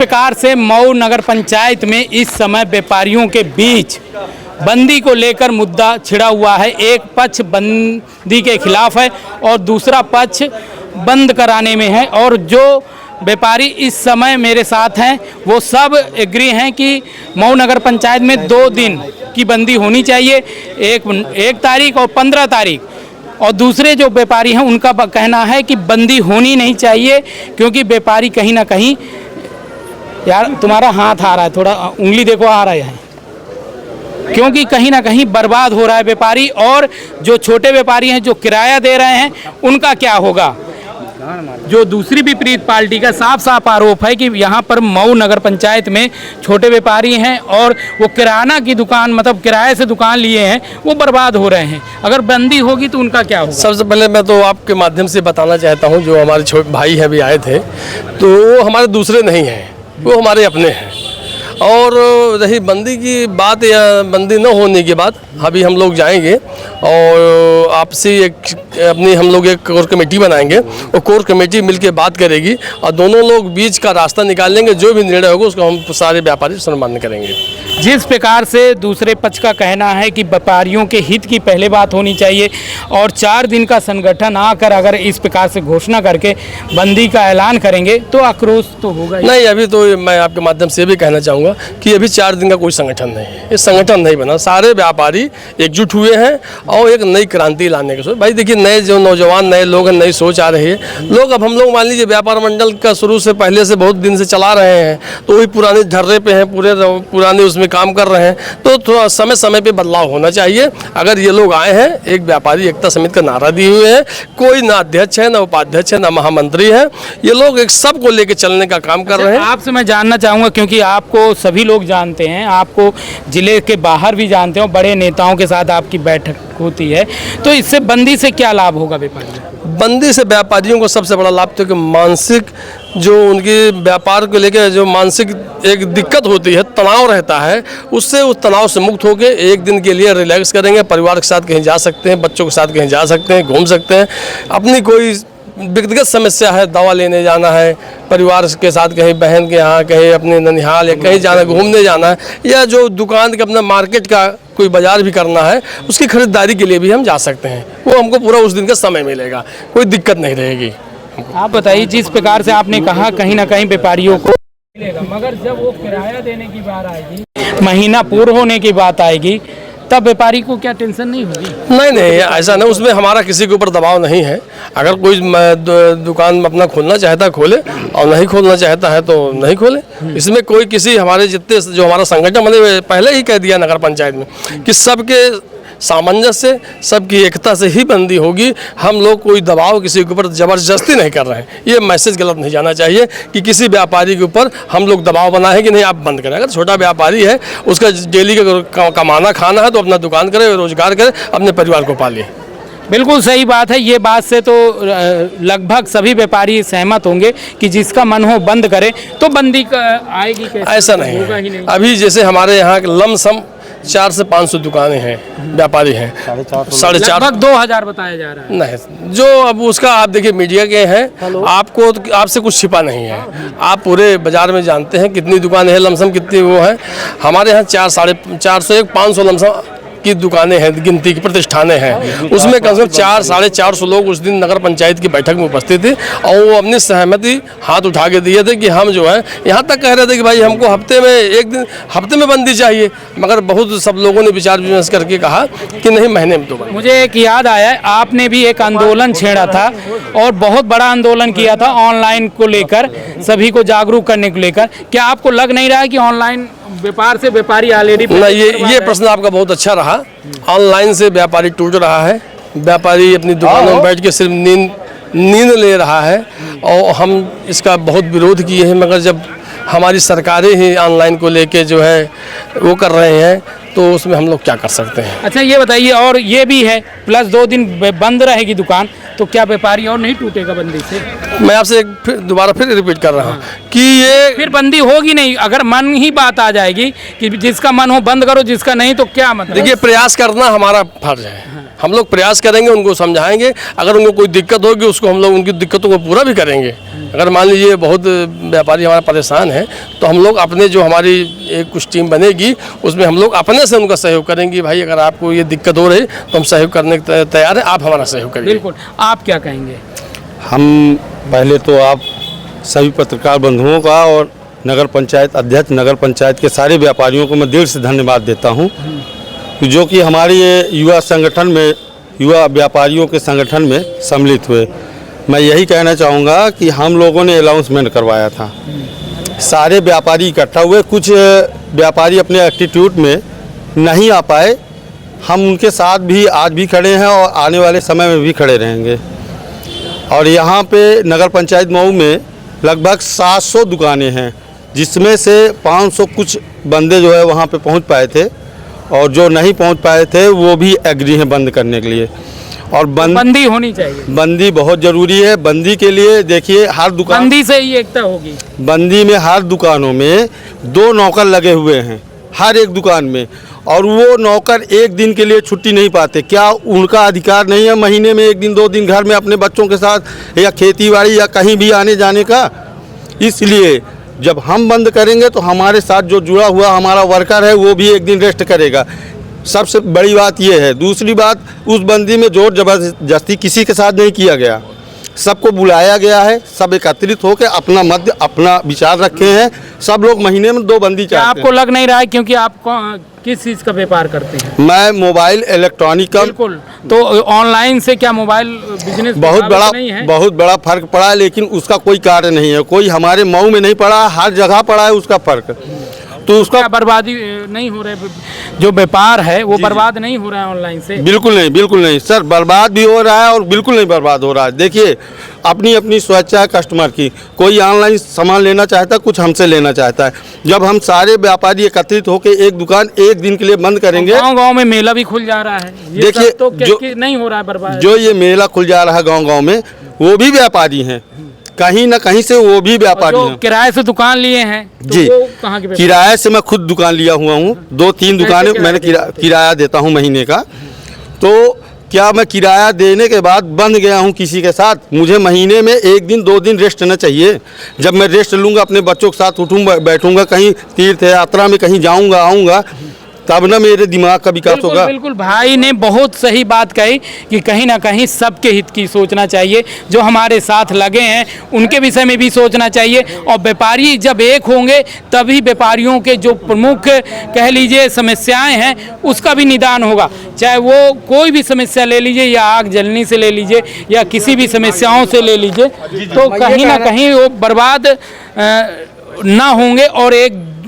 प्रकार से मऊ नगर पंचायत में इस समय व्यापारियों के बीच बंदी को लेकर मुद्दा छिड़ा हुआ है। एक पक्ष बंदी के खिलाफ है और दूसरा पक्ष बंद कराने में है। और जो व्यापारी इस समय मेरे साथ हैं वो सब एग्री हैं कि मऊ नगर पंचायत में 2 दिन की बंदी होनी चाहिए, एक तारीख और 15 तारीख। और दूसरे जो व्यापारी हैं उनका कहना है कि बंदी होनी नहीं चाहिए, क्योंकि व्यापारी कहीं ना कहीं, यार तुम्हारा हाथ आ रहा है, थोड़ा उंगली देखो आ रहा है, क्योंकि कहीं ना कहीं बर्बाद हो रहा है व्यापारी। और जो छोटे व्यापारी हैं जो किराया दे रहे हैं उनका क्या होगा। जो दूसरी विपरीत पार्टी का साफ साफ आरोप है कि यहाँ पर मऊ नगर पंचायत में छोटे व्यापारी हैं और वो किराना की दुकान, मतलब किराए से दुकान लिए हैं, वो बर्बाद हो रहे हैं। अगर बंदी होगी तो उनका क्या होगा। सबसे पहले मैं तो आपके माध्यम से बताना चाहता हूँ, जो हमारे छोटे भाई हैं अभी आए थे, तो वो हमारे दूसरे नहीं हैं, वो हमारे अपने हैं। और रही बंदी की बात या बंदी न होने की बात, अभी हम लोग जाएंगे और आपसे हम लोग एक कोर कमेटी बनाएंगे और कोर कमेटी मिलके बात करेगी और दोनों लोग बीच का रास्ता निकाल लेंगे। जो भी निर्णय होगा उसको हम सारे व्यापारी सम्मान करेंगे। जिस प्रकार से दूसरे पक्ष का कहना है कि व्यापारियों के हित की पहले बात होनी चाहिए और 4 दिन का संगठन आकर अगर इस प्रकार से घोषणा करके बंदी का ऐलान करेंगे तो आक्रोश तो होगा ही। नहीं, अभी तो मैं आपके माध्यम से भी कहना चाहूँगा कि अभी 4 दिन का कोई संगठन नहीं है, ये संगठन नहीं बना। सारे व्यापारी एकजुट हुए हैं और एक नई क्रांति लाने की सोच। भाई देखिए, नए जो नौजवान नए लोग हैं, नई सोच आ रही है। लोग अब हम लोग मान लीजिए व्यापार मंडल का शुरू से पहले से बहुत दिन से चला रहे हैं, तो वही पुराने ढर्रे पे हैं, पुराने उसमें काम कर रहे हैं। तो थोड़ा समय समय पे बदलाव होना चाहिए। अगर ये लोग आए हैं, एक व्यापारी एकता समिति का नारा दिए हुए हैं, कोई ना अध्यक्ष है, ना उपाध्यक्ष है, ना महामंत्री है, ये लोग एक सबको लेके चलने का काम कर रहे हैं। आपसे मैं जानना चाहूँगा, क्योंकि आपको सभी लोग जानते हैं, आपको जिले के बाहर भी जानते हो, बड़े नेताओं के साथ आपकी बैठक होती है, तो इससे बंदी से क्या लाभ होगा व्यापारियों को? बंदी से व्यापारियों को सबसे बड़ा लाभ तो कि मानसिक जो उनकी व्यापार को लेकर जो मानसिक एक दिक्कत होती है, तनाव रहता है, उससे उस तनाव से मुक्त होकर एक दिन के लिए रिलैक्स करेंगे। परिवार के साथ कहीं जा सकते हैं, बच्चों के साथ कहीं जा सकते हैं, घूम सकते हैं। अपनी कोई व्यक्तिगत समस्या है, दवा लेने जाना है, परिवार के साथ कहीं बहन के यहाँ, कहीं अपने ननिहाल या कहीं जाना, घूमने जाना है, या जो दुकान के अपना मार्केट का कोई बाजार भी करना है, उसकी खरीदारी के लिए भी हम जा सकते हैं। वो हमको पूरा उस दिन का समय मिलेगा, कोई दिक्कत नहीं रहेगी। आप बताइए, जिस प्रकार से आपने कहा कहीं ना कहीं व्यापारियों को मिलेगा, मगर जब वो किराया देने की बात आएगी, महीना पूर्ण होने की बात आएगी, तब व्यापारी को क्या टेंशन नहीं होगी? नहीं, ऐसा नहीं, उसमें हमारा किसी के ऊपर दबाव नहीं है। अगर कोई दुकान अपना खोलना चाहता है खोले, और नहीं खोलना चाहता है तो नहीं खोले। इसमें कोई किसी हमारे जितने जो हमारा संगठन मैंने पहले ही कह दिया नगर पंचायत में कि सबके सामंजस्य, सबकी एकता से ही बंदी होगी। हम लोग कोई दबाव किसी के ऊपर ज़बरदस्ती नहीं कर रहे हैं। ये मैसेज गलत नहीं जाना चाहिए कि किसी व्यापारी के ऊपर हम लोग दबाव बनाए कि नहीं आप बंद करें। अगर छोटा व्यापारी है, उसका डेली का कमाना खाना है, तो अपना दुकान करे, रोजगार करे, अपने परिवार को पाले। बिल्कुल सही बात है। ये बात से तो लगभग सभी व्यापारी सहमत होंगे कि जिसका मन हो बंद करे, तो बंदी आएगी कैसे? ऐसा नहीं है। अभी जैसे हमारे यहाँ लमसम 400 से 500 दुकानें हैं, व्यापारी हैं, 450 लगभग 2000 बताया जा रहा है। नहीं, जो अब उसका आप देखिए मीडिया के हैं, आपको आपसे कुछ छिपा नहीं है। आप पूरे बाजार में जानते हैं कितनी दुकानें हैं, लमसम कितनी वो हैं। हमारे यहाँ 400 500 लमसम की दुकानें हैं, गिनती की प्रतिष्ठानें हैं। उसमें कम से कम 400-450 लोग उस दिन नगर पंचायत की बैठक में उपस्थित थे और वो अपनी सहमति हाथ उठा के दिए थे कि हम जो है, यहाँ तक कह रहे थे कि भाई हमको हफ्ते में बंदी चाहिए, मगर बहुत सब लोगों ने विचार विमर्श करके कहा कि नहीं, महीने में तो बंदी। मुझे एक याद आया, आपने भी एक आंदोलन छेड़ा था और बहुत बड़ा आंदोलन किया था ऑनलाइन को लेकर, सभी को जागरूक करने को लेकर। क्या आपको लग नहीं रहा है कि ऑनलाइन व्यापार से व्यापारी ऑलरेडी? ये प्रश्न आपका बहुत अच्छा रहा। ऑनलाइन से व्यापारी टूट रहा है, व्यापारी अपनी दुकानों में बैठ के सिर्फ नींद ले रहा है, और हम इसका बहुत विरोध किए हैं। मगर जब हमारी सरकारें ही ऑनलाइन को लेके जो है वो कर रहे हैं, तो उसमें हम लोग क्या कर सकते हैं। अच्छा, ये बताइए, और ये भी है प्लस 2 दिन बंद रहेगी दुकान, तो क्या व्यापारी और नहीं टूटेगा बंदी से? मैं आपसे दोबारा फिर रिपीट कर रहा हूँ कि ये फिर बंदी होगी नहीं। अगर मन ही बात आ जाएगी कि जिसका मन हो बंद करो, जिसका नहीं तो क्या मतलब? देखिए, प्रयास करना हमारा फर्ज है। हम लोग प्रयास करेंगे, उनको समझाएंगे। अगर उनको कोई दिक्कत होगी उसको हम लोग उनकी दिक्कतों को पूरा भी करेंगे। अगर मान लीजिए बहुत व्यापारी हमारा परेशान है तो हम लोग अपने जो हमारी एक कुछ टीम बनेगी उसमें हम लोग अपने से उनका सहयोग करेंगे। भाई अगर आपको ये दिक्कत हो रही तो हम सहयोग करने के तैयार हैं, आप हमारा सहयोग करिए। बिल्कुल, आप क्या कहेंगे? हम पहले तो आप सभी पत्रकार बंधुओं का और नगर पंचायत अध्यक्ष, नगर पंचायत के सारे व्यापारियों को मैं दिल से धन्यवाद देता हूं, जो कि हमारे ये युवा संगठन में, युवा व्यापारियों के संगठन में सम्मिलित हुए। मैं यही कहना चाहूँगा कि हम लोगों ने अनाउंसमेंट करवाया था, सारे व्यापारी इकट्ठा हुए। कुछ व्यापारी अपने एटीट्यूड में नहीं आ पाए, हम उनके साथ भी आज भी खड़े हैं और आने वाले समय में भी खड़े रहेंगे। और यहाँ पे नगर पंचायत मऊ में लगभग 700 दुकानें हैं, जिसमें से 500 कुछ बंदे जो है वहाँ पे पहुँच पाए थे, और जो नहीं पहुँच पाए थे वो भी एग्री हैं बंद करने के लिए। और बंदी होनी चाहिए, बंदी बहुत ज़रूरी है। बंदी के लिए देखिए हर दुकान, बंदी से ही एकता होगी। बंदी में हर दुकानों में 2 नौकर लगे हुए हैं, हर एक दुकान में, और वो नौकर एक दिन के लिए छुट्टी नहीं पाते। क्या उनका अधिकार नहीं है महीने में 1 दिन 2 दिन घर में अपने बच्चों के साथ या खेती बाड़ी या कहीं भी आने जाने का? इसलिए जब हम बंद करेंगे तो हमारे साथ जो जुड़ा हुआ हमारा वर्कर है वो भी एक दिन रेस्ट करेगा। सबसे बड़ी बात ये है। दूसरी बात, उस बंदी में जोर जबरदस्ती किसी के साथ नहीं किया गया, सबको बुलाया गया है, सब एकत्रित होकर अपना मध्य अपना विचार रखे हैं। सब लोग महीने में 2 बंदी चाहते हैं। आपको लग नहीं रहा है, क्योंकि आप किस चीज़ का व्यापार करते हैं? मैं मोबाइल इलेक्ट्रॉनिक का। बिल्कुल, तो ऑनलाइन से क्या मोबाइल बिजनेस बहुत बड़ा फर्क पड़ा है, लेकिन उसका कोई कार्य नहीं है। कोई हमारे मऊ में नहीं पड़ा, हर जगह पड़ा है उसका फर्क। तो उसका बर्बादी नहीं हो रहा है, जो व्यापार है वो बर्बाद नहीं हो रहा है ऑनलाइन से? बिल्कुल नहीं, बिल्कुल नहीं सर, बर्बाद भी हो रहा है और बिल्कुल नहीं बर्बाद हो रहा है। देखिए अपनी अपनी स्वेच्छा है कस्टमर की, कोई ऑनलाइन सामान लेना चाहता है, कुछ हमसे लेना चाहता है। जब हम सारे व्यापारी एकत्रित होकर एक दुकान एक दिन के लिए बंद करेंगे, गाँव-गाँव में मेला भी खुल जा रहा है, देखिए तो नहीं हो रहा है बर्बाद। जो ये मेला खुल जा रहा है गाँव-गाँव में, वो भी व्यापारी हैं, कहीं ना कहीं से वो भी व्यापारी हैं। किराए से दुकान लिए हैं तो जी, वो कहाँ के? किराए से मैं खुद दुकान लिया हुआ हूँ, 2-3 दुकानें मैंने किराया देता हूँ महीने का। तो क्या मैं किराया देने के बाद बंद गया हूँ किसी के साथ? मुझे महीने में 1 दिन 2 दिन रेस्ट ना चाहिए? जब मैं रेस्ट लूँगा, अपने बच्चों के साथ उठूँगा, बैठूँगा, कहीं तीर्थ यात्रा में कहीं जाऊँगा आऊँगा, तब ना मेरे दिमाग का विकास होगा। बिल्कुल, भाई ने बहुत सही बात कही कि कहीं ना कहीं सबके हित की सोचना चाहिए। जो हमारे साथ लगे हैं उनके विषय में भी सोचना चाहिए, और व्यापारी जब एक होंगे तभी व्यापारियों के जो प्रमुख कह लीजिए समस्याएं हैं उसका भी निदान होगा। चाहे वो कोई भी समस्या ले लीजिए, या आग जलने से ले लीजिए, या किसी भी समस्याओं से ले लीजिए, तो कहीं ना कहीं वो बर्बाद ना होंगे और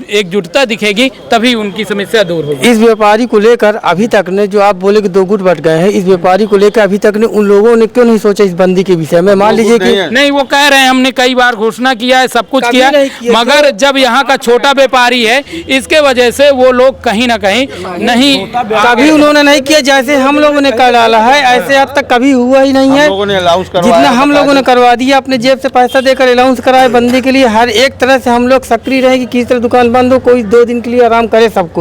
एकजुटता दिखेगी, तभी उनकी समस्या दूर होगी। इस व्यापारी को लेकर अभी तक ने, जो आप बोले कि 2 गुट बट गए हैं, इस व्यापारी को लेकर अभी तक ने उन लोगों ने क्यों नहीं सोचा इस बंदी के विषय में? मान लीजिए कि नहीं, वो कह रहे हैं हमने कई बार घोषणा किया है, सब कुछ किया, मगर जब यहाँ का छोटा व्यापारी है इसके वजह से वो लोग कहीं ना कहीं नहीं, कभी उन्होंने नहीं किया। जैसे हम लोगों ने कर डाला है, ऐसे अब तक कभी हुआ ही नहीं है। जितना हम लोगों ने करवा दिया, अपने जेब से पैसा देकर अलाउंस कराए बंदी के लिए। हर एक तरह से हम लोग सक्रिय रहे कि किस तरह दुकान बंद हो, कोई 2 दिन के लिए आराम करे। सब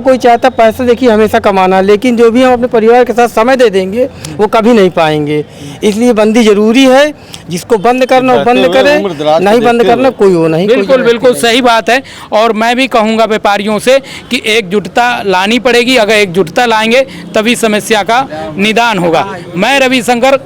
कोई चाहता पैसा देखिए हमेशा कमाना, लेकिन जो भी हम अपने परिवार के साथ समय दे देंगे वो कभी नहीं पाएंगे। इसलिए बंदी जरूरी है, जिसको बंद करना वो बंद करे, नहीं बंद करना कोई वो नहीं। बिल्कुल सही बात है। और मैं भी कहूँगा व्यापारियों से कि एकजुटता लानी पड़ेगी। अगर एकजुटता लाएंगे तभी समस्या का निदान होगा। मैं रविशंकर,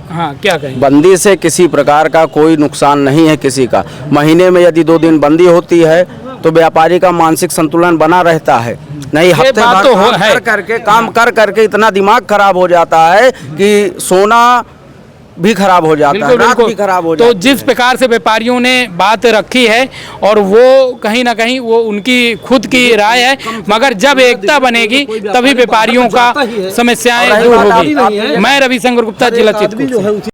हाँ क्या कहें? बंदी से किसी प्रकार का कोई नुकसान नहीं है किसी का। महीने में यदि 2 दिन बंदी होती है तो व्यापारी का मानसिक संतुलन बना रहता है। नहीं, हफ्ते भर काम कर करके इतना दिमाग खराब हो जाता है कि सोना भी खराब हो जाता है, रात भी खराब हो जाती है। तो जिस प्रकार से व्यापारियों ने बात रखी है, और वो कहीं ना कहीं वो उनकी खुद की राय है, मगर जब एकता बनेगी तभी व्यापारियों का समस्याएं दूर होगी। मैं रविशंकर गुप्ता, जिला चित्रकूट।